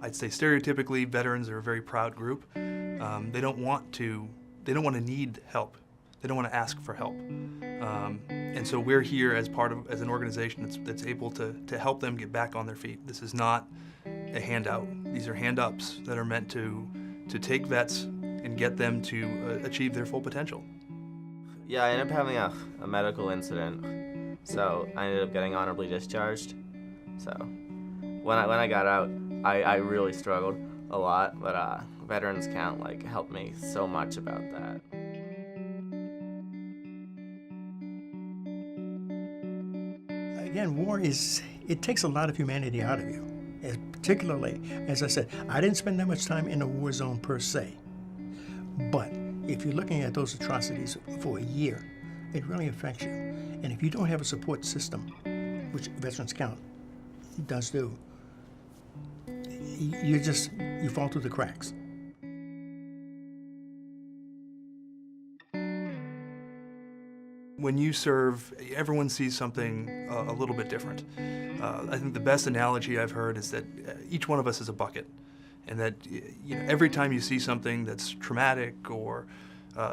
I'd say stereotypically, veterans are a very proud group. They don't want to need help. They don't want to ask for help. And so we're here as as an organization that's able to help them get back on their feet. This is not a handout. These are hand-ups that are meant to take vets and get them to achieve their full potential. Yeah, I ended up having a medical incident, so I ended up getting honorably discharged. So when I got out, I really struggled a lot, but Veterans Count helped me so much about that. Again, war it takes a lot of humanity out of you. Particularly, as I said, I didn't spend that much time in a war zone per se. But if you're looking at those atrocities for a year, it really affects you. And if you don't have a support system, which Veterans Count does do, you fall through the cracks. When you serve, everyone sees something a little bit different. I think the best analogy I've heard is that each one of us is a bucket, and that every time you see something that's traumatic or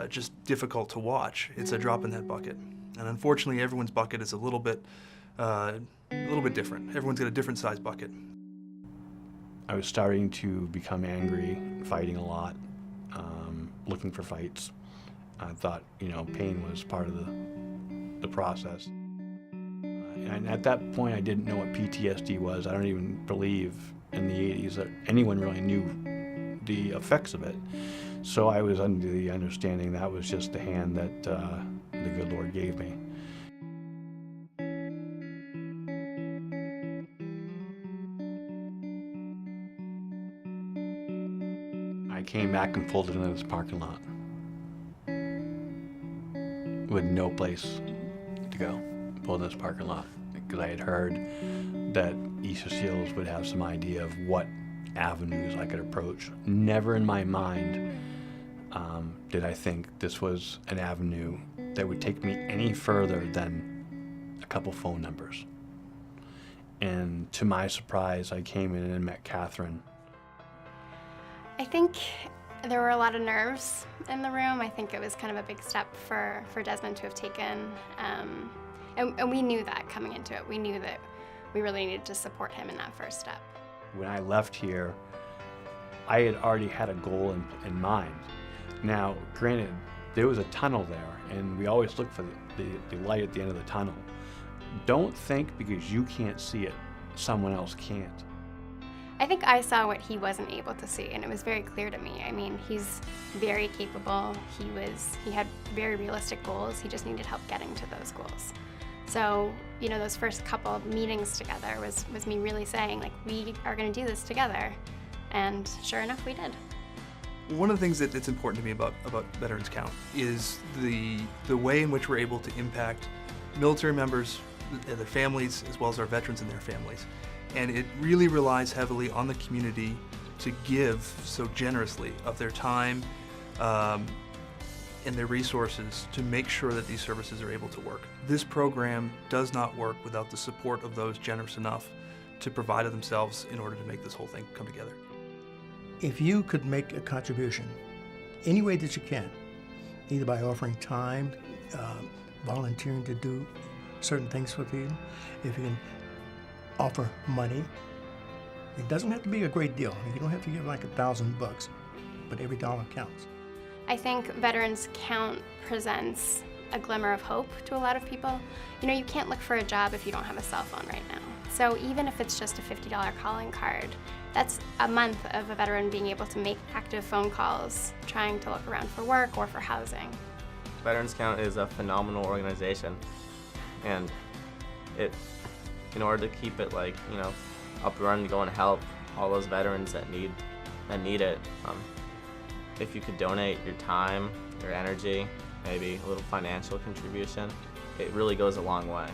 just difficult to watch, it's a drop in that bucket. And unfortunately, everyone's bucket is a little bit different. Everyone's got a different size bucket. I was starting to become angry, fighting a lot, looking for fights. I thought, pain was part of the process. And at that point, I didn't know what PTSD was. I don't even believe in the 80s that anyone really knew the effects of it. So I was under the understanding that was just the hand that the good Lord gave me. I came back and pulled into this parking lot with no place to go. Pulled in this parking lot because I had heard that Easter Seals would have some idea of what avenues I could approach. Never in my mind did I think this was an avenue that would take me any further than a couple phone numbers. And to my surprise, I came in and met Catherine. I think there were a lot of nerves in the room. I think it was kind of a big step for Desmond to have taken. And we knew that coming into it. We knew that we really needed to support him in that first step. When I left here, I had already had a goal in mind. Now, granted, there was a tunnel there, and we always look for the light at the end of the tunnel. Don't think because you can't see it, someone else can't. I think I saw what he wasn't able to see, and it was very clear to me. I mean, he's very capable. He had very realistic goals. He just needed help getting to those goals. So, those first couple of meetings together was me really saying, we are going to do this together. And sure enough, we did. One of the things that's important to me about Veterans Count is the way in which we're able to impact military members, their families, as well as our veterans and their families. And it really relies heavily on the community to give so generously of their time and their resources to make sure that these services are able to work. This program does not work without the support of those generous enough to provide of themselves in order to make this whole thing come together. If you could make a contribution, any way that you can, either by offering time, volunteering to do certain things with you, if you can offer money, it doesn't have to be a great deal. You don't have to give $1,000, but every dollar counts. I think Veterans Count presents a glimmer of hope to a lot of people. You can't look for a job if you don't have a cell phone right now. So even if it's just a $50 calling card, that's a month of a veteran being able to make active phone calls, trying to look around for work or for housing. Veterans Count is a phenomenal organization, and in order to keep it up and running, to go and help all those veterans that need it, if you could donate your time, your energy, maybe a little financial contribution, it really goes a long way.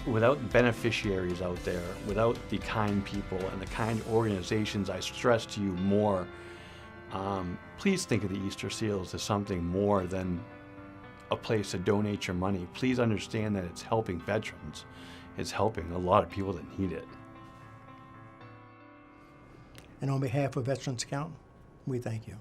Without beneficiaries out there, without the kind people and the kind organizations I stress to you more, please think of the Easter Seals as something more than a place to donate your money. Please understand that it's helping veterans. It's helping a lot of people that need it. And on behalf of Veterans Account, we thank you.